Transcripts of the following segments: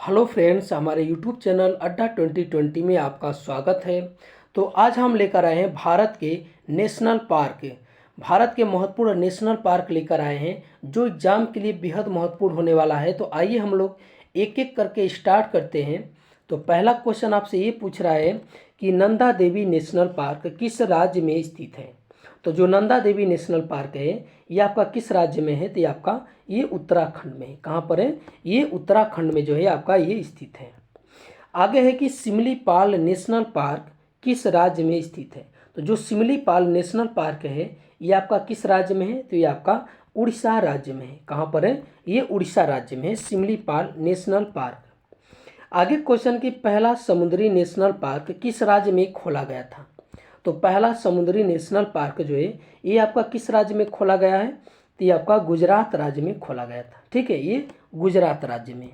Hello friends, हमारे YouTube channel अड्डा 2020 में आपका स्वागत है। तो आज हम लेकर आए हैं भारत के नेशनल पार्क। भारत के महत्वपूर्ण नेशनल पार्क लेकर आए हैं जो एग्जाम के लिए बेहद महत्वपूर्ण होने वाला है। तो आइए हम लोग एक एक करके स्टार्ट करते हैं। तो पहला क्वेश्चन आपसे ये पूछ रहा है कि नंदा देवी नेशनल पार्क किस राज्य में स्थित है। तो जो नंदा देवी नेशनल पार्क है ये आपका किस राज्य में है, तो ये आपका ये उत्तराखंड में है। कहाँ पर है? ये उत्तराखंड में जो है आपका ये स्थित है। आगे है कि सिमलीपाल नेशनल पार्क किस राज्य में स्थित है। तो जो सिमलीपाल नेशनल पार्क है ये आपका किस राज्य में है, तो ये आपका उड़ीसा राज्य में है। कहाँ पर है? ये उड़ीसा राज्य में है सिमलीपाल नेशनल पार्क। आगे क्वेश्चन की पहला समुद्री नेशनल पार्क किस राज्य में खोला गया था। तो पहला समुद्री नेशनल पार्क जो है ये आपका किस राज्य में खोला गया है, तो ये आपका गुजरात राज्य में खोला गया था। ठीक है, ये गुजरात राज्य में।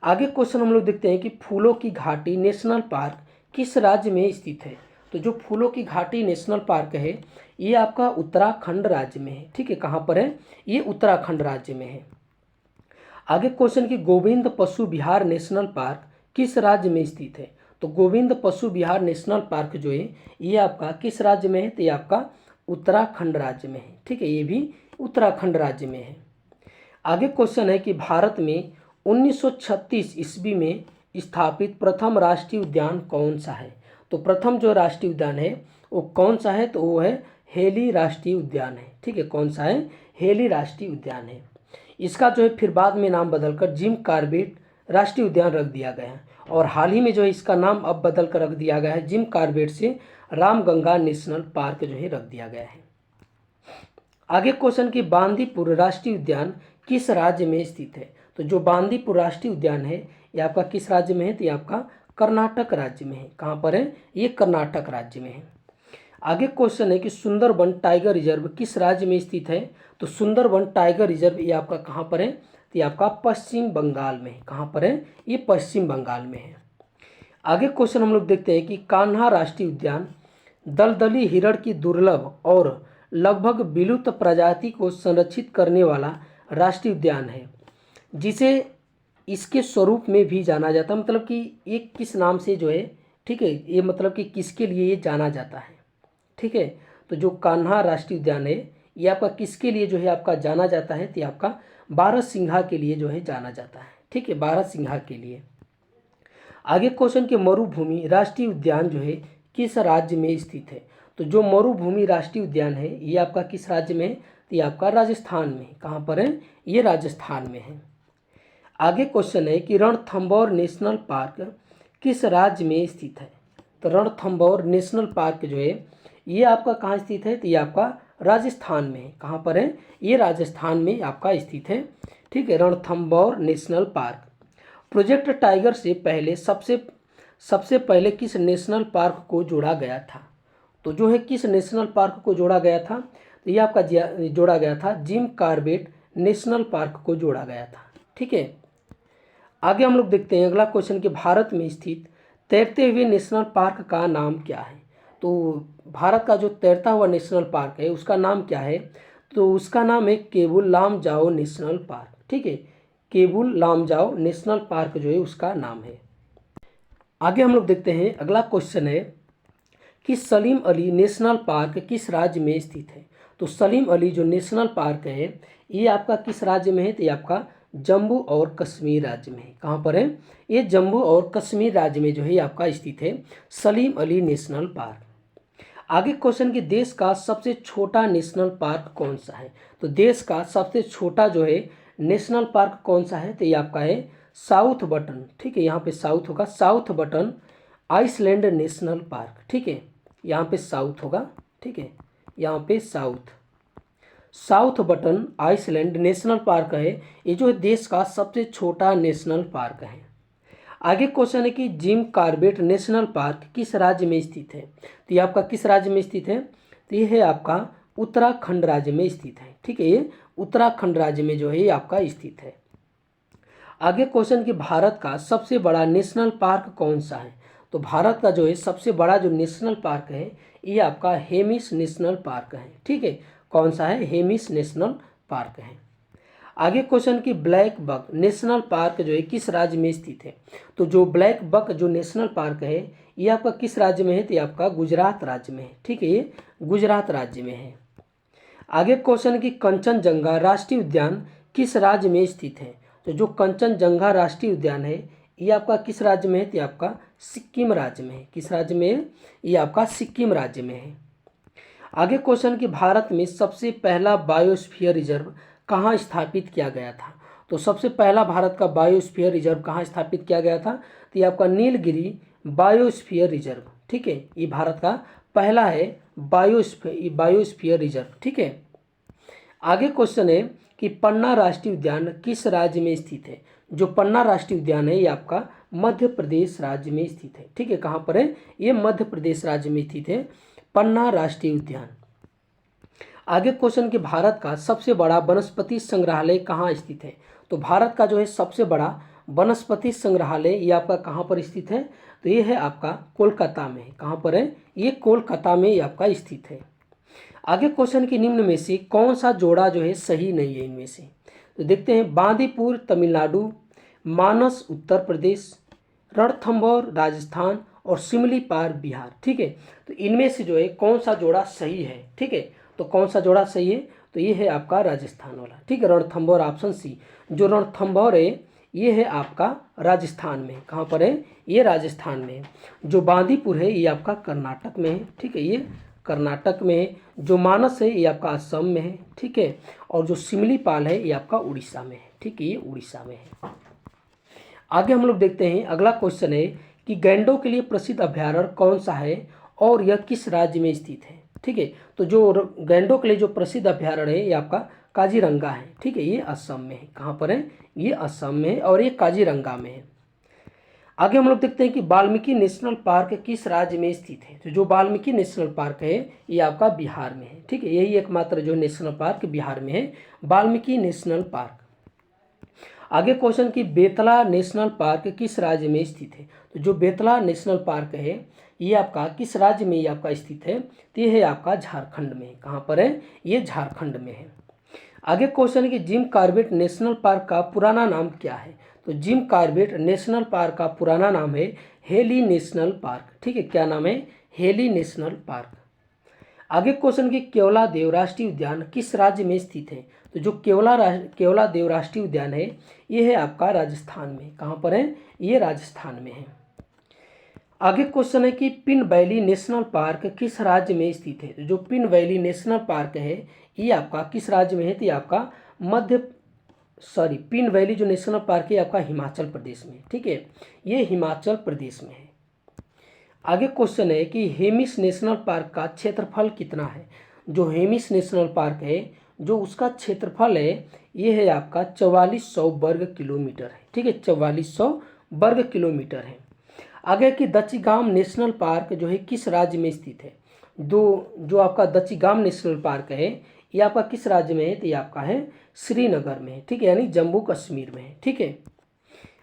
आगे क्वेश्चन हम लोग देखते हैं कि फूलों की घाटी नेशनल पार्क किस राज्य में स्थित है। तो जो फूलों की घाटी नेशनल पार्क है ये आपका उत्तराखंड राज्य में है। ठीक है, कहाँ पर है? ये उत्तराखंड राज्य में है। आगे क्वेश्चन की गोविंद पशु विहार नेशनल पार्क किस राज्य में स्थित है। तो गोविंद पशु विहार नेशनल पार्क जो है ये आपका किस राज्य में है, तो ये आपका उत्तराखंड राज्य में है। ठीक है, ये भी उत्तराखंड राज्य में है। आगे क्वेश्चन है कि भारत में 1936 ईस्वी में स्थापित प्रथम राष्ट्रीय उद्यान कौन सा है। तो प्रथम जो राष्ट्रीय उद्यान है वो कौन सा है, तो वो है हेली राष्ट्रीय उद्यान है। ठीक है, कौन सा है? हेली राष्ट्रीय उद्यान है। इसका जो है फिर बाद में नाम बदलकर जिम कॉर्बेट राष्ट्रीय उद्यान रख दिया गया है, और हाल ही में जो है इसका नाम अब बदल कर रख दिया गया है, जिम कॉर्बेट से रामगंगा नेशनल पार्क जो है रख दिया गया है। आगे क्वेश्चन की बांदीपुर राष्ट्रीय उद्यान किस राज्य में स्थित है। तो जो बांदीपुर राष्ट्रीय उद्यान है ये आपका किस राज्य में है, तो ये आपका कर्नाटक राज्य में है। कहाँ पर है? ये कर्नाटक राज्य में है। आगे क्वेश्चन है कि सुंदरबन टाइगर रिजर्व किस राज्य में स्थित है। तो सुंदरबन टाइगर रिजर्व ये आपका कहाँ पर है, तो ये आपका पश्चिम बंगाल में है। कहाँ पर है? ये पश्चिम बंगाल में है। आगे क्वेश्चन हम लोग देखते हैं कि कान्हा राष्ट्रीय उद्यान दलदली हिरण की दुर्लभ और लगभग विलुप्त प्रजाति को संरक्षित करने वाला राष्ट्रीय उद्यान है, जिसे इसके स्वरूप में भी जाना जाता है। मतलब कि ये किस नाम से जो है, ठीक है, ये मतलब कि किसके लिए ये जाना जाता है। ठीक है, तो जो कान्हा राष्ट्रीय उद्यान है ये आपका किसके लिए जो है आपका जाना जाता है, तो ये आपका बारहसिंघा के लिए जो है जाना जाता है। ठीक है, बारहसिंघा के लिए। आगे क्वेश्चन के मरुभूमि राष्ट्रीय उद्यान जो है किस राज्य में स्थित है। तो जो मरुभूमि राष्ट्रीय उद्यान है ये आपका किस राज्य में है, तो ये आपका राजस्थान में है। कहाँ पर है? ये राजस्थान में है। आगे क्वेश्चन है कि रणथंभौर नेशनल पार्क किस राज्य में स्थित है। तो रणथंभौर नेशनल पार्क जो है ये आपका कहाँ स्थित है, तो ये आपका राजस्थान में है। कहाँ पर है? ये राजस्थान में आपका स्थित है। ठीक है, Ranthambore national park. Project tiger से पहले सबसे पहले किस नेशनल पार्क को जोड़ा गया था। तो जो है किस नेशनल पार्क को जोड़ा गया था, तो ये आपका जोड़ा गया था जिम कॉर्बेट नेशनल पार्क को जोड़ा गया था। ठीक है, आगे हम लोग देखते हैं अगला क्वेश्चन कि भारत में स्थित तैरते हुए नेशनल पार्क का नाम क्या है। तो भारत का जो तैरता हुआ नेशनल पार्क है उसका नाम क्या है, तो उसका नाम है केबुल लामजाओ नेशनल पार्क। ठीक है, केबुल लामजाओ नेशनल पार्क जो है उसका नाम है। आगे हम लोग देखते हैं अगला क्वेश्चन है कि सलीम अली नेशनल पार्क किस राज्य में स्थित है। तो सलीम अली जो नेशनल पार्क है ये आपका किस राज्य में है, तो ये आपका जम्मू और कश्मीर राज्य में है। कहाँ पर है? ये जम्मू और कश्मीर राज्य में जो है आपका स्थित है सलीम अली नेशनल पार्क। आगे क्वेश्चन कि देश का सबसे छोटा नेशनल पार्क कौन सा है। तो देश का सबसे छोटा जो है नेशनल पार्क कौन सा है, तो ये आपका है साउथ बटन। ठीक है, यहाँ पे साउथ होगा, south button island national park. ठीक है, यहाँ पे साउथ होगा। ठीक है, यहाँ पे south button island national park है। ये जो है देश का सबसे छोटा नेशनल पार्क है। आगे क्वेश्चन है कि जिम कॉर्बेट नेशनल पार्क किस राज्य में स्थित है। तो ये आपका किस राज्य में स्थित है, तो ये है आपका उत्तराखंड राज्य में स्थित है। ठीक है, ये उत्तराखंड राज्य में जो है ये आपका स्थित है। आगे क्वेश्चन कि भारत का सबसे बड़ा नेशनल पार्क कौन सा है। तो भारत का जो है सबसे बड़ा जो नेशनल पार्क है ये आपका हेमिस नेशनल पार्क है। ठीक है, कौन सा है? हेमिस नेशनल पार्क है। आगे क्वेश्चन की ब्लैक बक नेशनल पार्क जो है किस राज्य में स्थित है। तो जो ब्लैक बक जो नेशनल पार्क है ये आपका किस राज्य में है, तो ये आपका गुजरात राज्य में है। ठीक है, ये गुजरात राज्य में है। आगे क्वेश्चन की कंचनजंगा राष्ट्रीय उद्यान किस राज्य में स्थित है। तो जो कंचनजंगा राष्ट्रीय उद्यान है ये आपका किस राज्य में है, तो ये आपका सिक्किम राज्य में है। किस राज्य में है, ये आपका सिक्किम राज्य में है। आगे क्वेश्चन कि भारत में सबसे पहला बायोस्फीयर रिजर्व कहाँ स्थापित किया गया था। तो सबसे पहला भारत का बायोस्फीयर रिजर्व कहाँ स्थापित किया गया था, तो ये आपका नीलगिरी बायोस्फीयर रिजर्व। ठीक है, ये भारत का पहला है बायोस्फीयर रिजर्व। ठीक है। आगे क्वेश्चन है कि पन्ना राष्ट्रीय उद्यान किस राज्य में स्थित है। जो पन्ना राष्ट्रीय उद्यान है ये आपका मध्य प्रदेश राज्य में स्थित है। ठीक है, कहाँ पर है, ये मध्य प्रदेश राज्य में स्थित है पन्ना राष्ट्रीय उद्यान। आगे क्वेश्चन कि भारत का सबसे बड़ा वनस्पति संग्रहालय कहाँ स्थित है। तो भारत का जो है सबसे बड़ा वनस्पति संग्रहालय ये आपका कहाँ पर स्थित है, तो ये है आपका कोलकाता में। कहाँ पर है, ये कोलकाता में ये आपका स्थित है। आगे क्वेश्चन की निम्न में से कौन सा जोड़ा जो है सही नहीं है इनमें से। तो देखते हैं, बांदीपुर तमिलनाडु, मानस उत्तर प्रदेश, रणथंभौर राजस्थान और सिमलीपाल बिहार। ठीक है, तो इनमें से जो है कौन सा जोड़ा सही है। ठीक है, तो कौन सा जोड़ा सही है, तो ये है आपका राजस्थान वाला। ठीक है, रणथंभौर ऑप्शन सी। जो रणथंभौर है ये है आपका राजस्थान में। कहाँ पर है, ये राजस्थान में है। जो बांदीपुर है ये आपका कर्नाटक में है। ठीक है, ये कर्नाटक में है। जो मानस है ये आपका असम में है। ठीक है, और जो सिमलीपाल है ये आपका उड़ीसा में है। ठीक है, ये उड़ीसा में है। आगे हम लोग देखते हैं, अगला क्वेश्चन है कि गैंडों के लिए प्रसिद्ध अभ्यारण्य कौन सा है और यह किस राज्य में स्थित है। ठीक है, तो जो गैंडों के लिए जो प्रसिद्ध अभ्यारण्य है ये आपका काजीरंगा है। ठीक है, ये असम में है। कहाँ पर है, ये असम में है और ये काजीरंगा में है। आगे हम लोग देखते हैं कि वाल्मीकि नेशनल पार्क किस राज्य में स्थित है। तो जो वाल्मीकि नेशनल पार्क है ये आपका बिहार में है। ठीक है, यही एकमात्र जो नेशनल पार्क बिहार में है, वाल्मीकि नेशनल पार्क। आगे क्वेश्चन कि बेतला नेशनल पार्क किस राज्य में स्थित है। तो जो बेतला नेशनल पार्क है ये आपका किस राज्य में ये आपका स्थित है, तो ये है आपका झारखंड में। कहाँ पर है, ये झारखंड में है। आगे क्वेश्चन कि जिम कॉर्बेट नेशनल पार्क का पुराना नाम क्या है। तो जिम कॉर्बेट नेशनल पार्क का पुराना नाम है हेली नेशनल पार्क। ठीक है, क्या नाम है, हेली नेशनल पार्क। आगे क्वेश्चन कि केवलादेव राष्ट्रीय उद्यान किस राज्य में स्थित है। तो जो केवलादेव राष्ट्रीय उद्यान है ये है आपका राजस्थान में। कहाँ पर है, ये राजस्थान में है। आगे क्वेश्चन है कि पिन वैली नेशनल पार्क किस राज्य में स्थित है। तो जो पिन वैली नेशनल पार्क है ये आपका किस राज्य में है, तो ये आपका पिन वैली जो नेशनल पार्क है आपका हिमाचल प्रदेश में। ठीक है, ये हिमाचल प्रदेश में है। आगे क्वेश्चन है कि हेमिस नेशनल पार्क का क्षेत्रफल कितना है। जो हेमिस नेशनल पार्क है जो उसका क्षेत्रफल है ये है आपका 4400 वर्ग किलोमीटर है। ठीक है, 4400 वर्ग किलोमीटर है। आगे कि दच्चीगाम नेशनल पार्क जो है किस राज्य में स्थित है। जो आपका दच्चीगाम नेशनल पार्क है ये आपका किस राज्य में है, तो ये आपका है श्रीनगर में है। ठीक है, यानी जम्मू कश्मीर में है। ठीक है।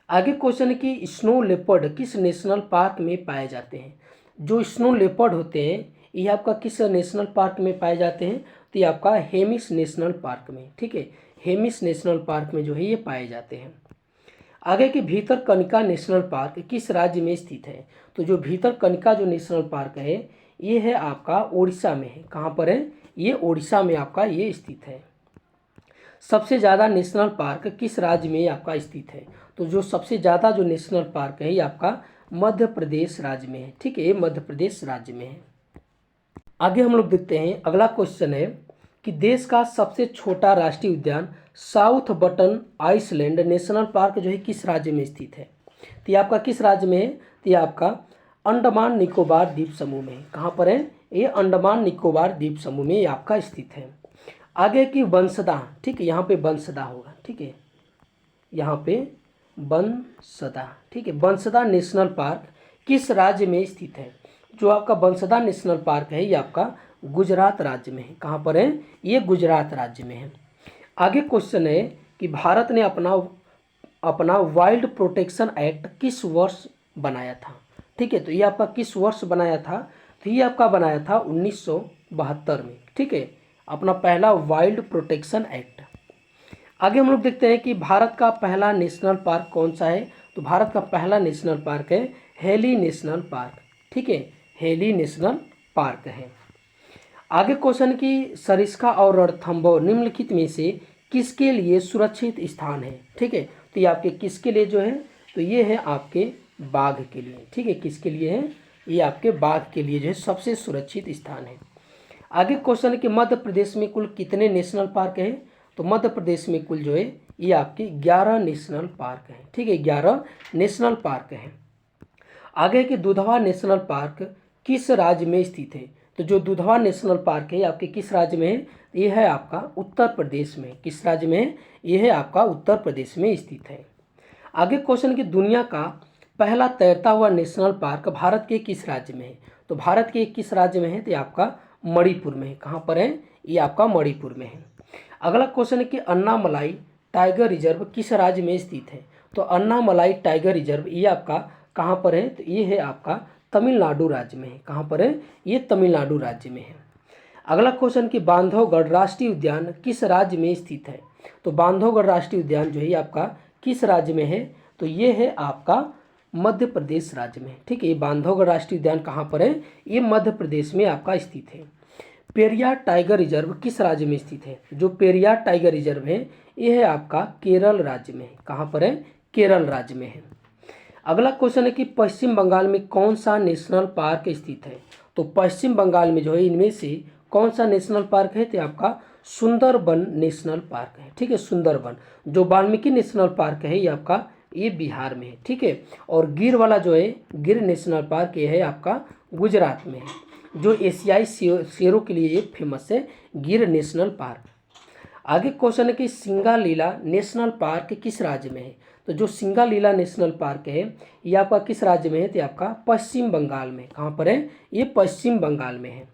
आगे क्वेश्चन है कि स्नो लेपर्ड किस नेशनल पार्क में पाए जाते हैं। जो स्नो लेपर्ड होते हैं ये आपका किस नेशनल पार्क में पाए जाते हैं, तो ये आपका हेमिस नेशनल पार्क में। ठीक है, हेमिस नेशनल पार्क में जो है ये पाए जाते हैं। आगे कि भीतरकनिका नेशनल पार्क किस राज्य में स्थित है। तो जो भीतरकनिका जो नेशनल पार्क है ये है आपका उड़ीसा में है। कहाँ पर है, ये उड़ीसा में आपका ये स्थित है। सबसे ज़्यादा नेशनल पार्क किस राज्य में आपका स्थित है। तो जो सबसे ज़्यादा जो नेशनल पार्क है ये आपका मध्य प्रदेश राज्य में है। ठीक है, ये मध्य प्रदेश राज्य में है। आगे हम लोग देखते हैं, अगला क्वेश्चन है कि देश का सबसे छोटा राष्ट्रीय उद्यान south button island national park जो है किस राज्य में स्थित है। तो ये आपका किस राज्य में है, तो ये आपका अंडमान निकोबार द्वीप समूह में। कहाँ पर है, ये अंडमान निकोबार द्वीप समूह में ये आपका स्थित है। आगे की बंसदा, ठीक है, यहाँ पे बंसदा होगा। ठीक है, यहाँ पे बंसदा। ठीक है, बंसदा नेशनल पार्क किस राज्य में स्थित है। जो आपका बंसदा नेशनल पार्क है ये आपका गुजरात राज्य में है। कहाँ पर है, ये गुजरात राज्य में है। आगे क्वेश्चन है कि भारत ने अपना वाइल्ड प्रोटेक्शन एक्ट किस वर्ष बनाया था। ठीक है, तो ये आपका किस वर्ष बनाया था, तो ये आपका बनाया था 1972 में। ठीक है, अपना पहला वाइल्ड प्रोटेक्शन एक्ट। आगे हम लोग देखते हैं कि भारत का पहला नेशनल पार्क कौन सा है। तो भारत का पहला नेशनल पार्क है हेली नेशनल पार्क। ठीक है, हेली नेशनल पार्क है। आगे क्वेश्चन की सरिस्का और रणथंभौर निम्नलिखित में से किसके लिए सुरक्षित स्थान है। ठीक है, तो ये आपके किसके लिए जो है, तो ये है आपके बाघ के लिए। ठीक है, किसके लिए है, ये आपके बाघ के लिए जो है सबसे सुरक्षित स्थान है। आगे क्वेश्चन है कि मध्य प्रदेश में कुल कितने नेशनल पार्क हैं। तो मध्य प्रदेश में कुल जो है ये आपके 11 नेशनल पार्क हैं। ठीक है, 11 नेशनल पार्क हैं। आगे कि दुधवा नेशनल पार्क किस राज्य में स्थित है। तो जो दुधवा नेशनल पार्क है आपके किस राज्य में है, ये है आपका उत्तर प्रदेश में। किस राज्य में है, ये है आपका उत्तर प्रदेश में स्थित है। आगे क्वेश्चन कि दुनिया का पहला तैरता हुआ नेशनल पार्क भारत के किस राज्य में है। तो भारत के किस राज्य में है, तो ये आपका मणिपुर में है। कहाँ पर है, ये आपका मणिपुर में है। अगला क्वेश्चन है कि अन्नामलाई टाइगर रिजर्व किस राज्य में स्थित है। तो अन्नामलाई टाइगर रिजर्व ये आपका कहाँ पर है, तो ये है आपका तमिलनाडु राज्य में है। कहाँ पर है, ये तमिलनाडु राज्य में है। अगला क्वेश्चन कि बांधवगढ़ राष्ट्रीय उद्यान किस राज्य में स्थित है। तो बांधवगढ़ राष्ट्रीय उद्यान जो है आपका किस राज्य में है, तो ये है आपका मध्य प्रदेश राज्य में। ठीक है, ये बांधवगढ़ राष्ट्रीय उद्यान कहाँ पर है, ये मध्य प्रदेश में आपका स्थित है। पेरियार टाइगर रिजर्व किस राज्य में स्थित है। जो पेरियार टाइगर रिजर्व है ये है आपका केरल राज्य में। कहाँ पर है, केरल राज्य में है। अगला क्वेश्चन है कि पश्चिम बंगाल में कौन सा नेशनल पार्क स्थित है। तो पश्चिम बंगाल में जो है इनमें से कौन सा नेशनल पार्क है, तो आपका सुंदरबन नेशनल पार्क है। ठीक है, सुंदरबन। जो वाल्मीकि नेशनल पार्क है ये आपका ये बिहार में है। ठीक है, और गिर वाला जो है गिर नेशनल पार्क ये है आपका गुजरात में है। जो एशियाई शेरों के लिए ये फेमस है, गिर नेशनल पार्क। आगे क्वेश्चन है कि सिंगालीला नेशनल पार्क किस राज्य में है। तो जो सिंगालीला नेशनल पार्क है ये आपका किस राज्य में है, तो आपका पश्चिम बंगाल में। कहाँ पर है, ये पश्चिम बंगाल में है।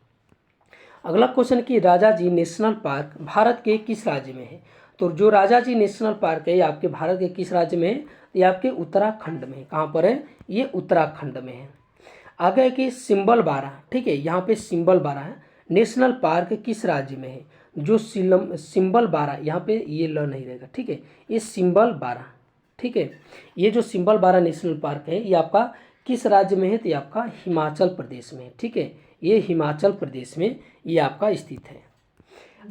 अगला क्वेश्चन कि राजाजी नेशनल पार्क भारत के किस राज्य में है। तो जो राजाजी नेशनल पार्क है ये आपके भारत के किस राज्य में है, ये आपके उत्तराखंड में है। कहाँ पर है, ये उत्तराखंड में है। आगे है कि सिंबल 12। ठीक है, यहाँ पे सिंबल 12 नेशनल पार्क किस राज्य में है। जो सिंबल 12 यहाँ पे ये ल नहीं रहेगा। ठीक है, ये सिंबल 12। ठीक है, ये जो सिंबल 12 नेशनल पार्क है ये आपका किस राज्य में है, तो ये आपका हिमाचल प्रदेश में है। ठीक है, ये हिमाचल प्रदेश में ये आपका स्थित है।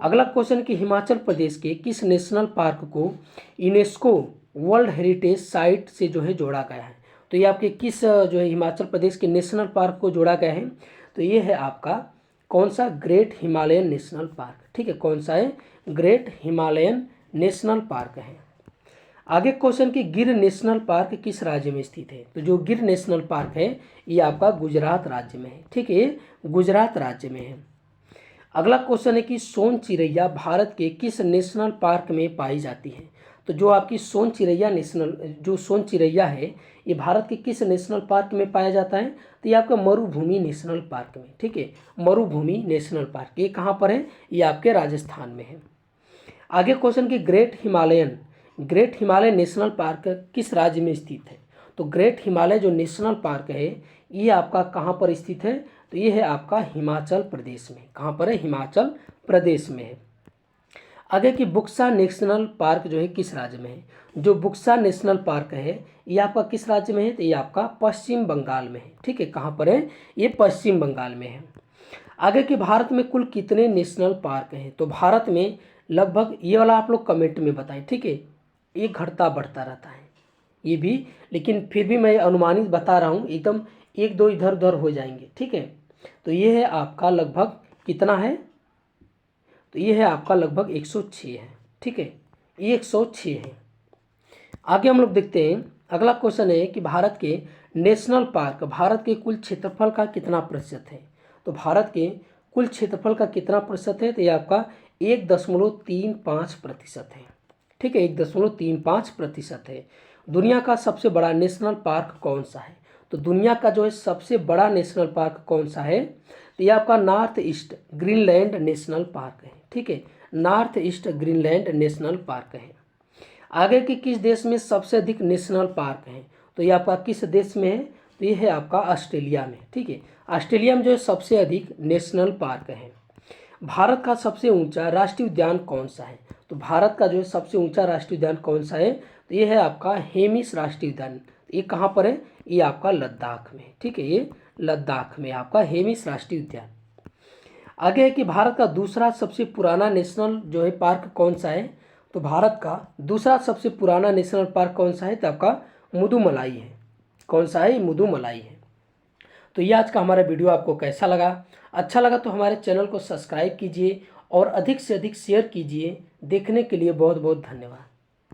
अगला क्वेश्चन कि हिमाचल प्रदेश के किस नेशनल पार्क को यूनेस्को वर्ल्ड हेरिटेज साइट से जो है जोड़ा गया है। तो ये आपके किस जो है हिमाचल प्रदेश के नेशनल पार्क को जोड़ा गया है, तो ये है आपका कौन सा, ग्रेट हिमालयन नेशनल पार्क। ठीक है, कौन सा है, ग्रेट हिमालयन नेशनल पार्क है। आगे क्वेश्चन कि गिर नेशनल पार्क किस राज्य में स्थित है। तो जो गिर नेशनल पार्क है ये आपका गुजरात राज्य में है। ठीक है, ये गुजरात राज्य में है। अगला क्वेश्चन है कि सोन चिड़ैया भारत के किस नेशनल पार्क में पाई जाती है। तो जो आपकी सोन चिड़ैया है ये भारत के किस नेशनल पार्क में पाया जाता है, तो ये आपका मरुभूमि नेशनल पार्क में। ठीक है, मरुभूमि नेशनल पार्क ये कहाँ पर है, ये आपके राजस्थान में है। आगे क्वेश्चन कि ग्रेट हिमालय नेशनल पार्क किस राज्य में स्थित है। तो ग्रेट हिमालय जो नेशनल पार्क है ये आपका कहाँ पर स्थित है, तो ये है आपका हिमाचल प्रदेश में। कहाँ पर है, हिमाचल प्रदेश में है। आगे कि बुक्सा नेशनल पार्क जो है किस राज्य में है। जो बुक्सा नेशनल पार्क है ये आपका किस राज्य में है, तो ये आपका पश्चिम बंगाल में है। ठीक है, कहाँ पर है, ये पश्चिम बंगाल में है। आगे कि भारत में कुल कितने नेशनल पार्क हैं। तो भारत में लगभग, ये वाला आप लोग कमेंट में बताएं। ठीक है, ये घटता बढ़ता रहता है ये भी, लेकिन फिर भी मैं अनुमानित बता रहा हूँ, एकदम 1-2 इधर उधर हो जाएंगे। ठीक है, तो ये है आपका लगभग कितना है, तो ये है आपका लगभग 106 है। ठीक है, ये 106 है। आगे हम लोग देखते हैं, अगला क्वेश्चन है कि भारत के नेशनल पार्क भारत के कुल क्षेत्रफल का कितना प्रतिशत है। तो भारत के कुल क्षेत्रफल का कितना प्रतिशत है, तो ये आपका 1.35% है। ठीक है, 1.35% है। दुनिया का सबसे बड़ा नेशनल पार्क कौन सा है। तो दुनिया का जो है सबसे बड़ा नेशनल पार्क कौन सा है, तो ये आपका north east Greenland national park है। ठीक है, north east Greenland national park है। आगे कि किस देश में सबसे अधिक नेशनल पार्क हैं, तो ये आपका किस देश में है, तो ये है आपका ऑस्ट्रेलिया में। ठीक है, ऑस्ट्रेलिया में जो है सबसे अधिक नेशनल पार्क है। भारत का सबसे ऊंचा राष्ट्रीय उद्यान कौन सा है। तो भारत का जो है सबसे ऊंचा राष्ट्रीय उद्यान कौन सा है, तो ये है आपका हेमिस राष्ट्रीय उद्यान। ये कहाँ पर है, ये आपका लद्दाख में, ठीक है, ये लद्दाख में आपका हेमिस राष्ट्रीय उद्यान। आगे है कि भारत का दूसरा सबसे पुराना नेशनल जो है पार्क कौन सा है, तो भारत का दूसरा सबसे पुराना नेशनल पार्क कौन सा है, तो आपका मुदुमलाई है। कौन सा है, मुदुमलाई है। तो ये आज का हमारा वीडियो आपको कैसा लगा, अच्छा लगा तो हमारे चैनल को सब्सक्राइब कीजिए और अधिक से अधिक शेयर कीजिए। देखने के लिए बहुत बहुत धन्यवाद।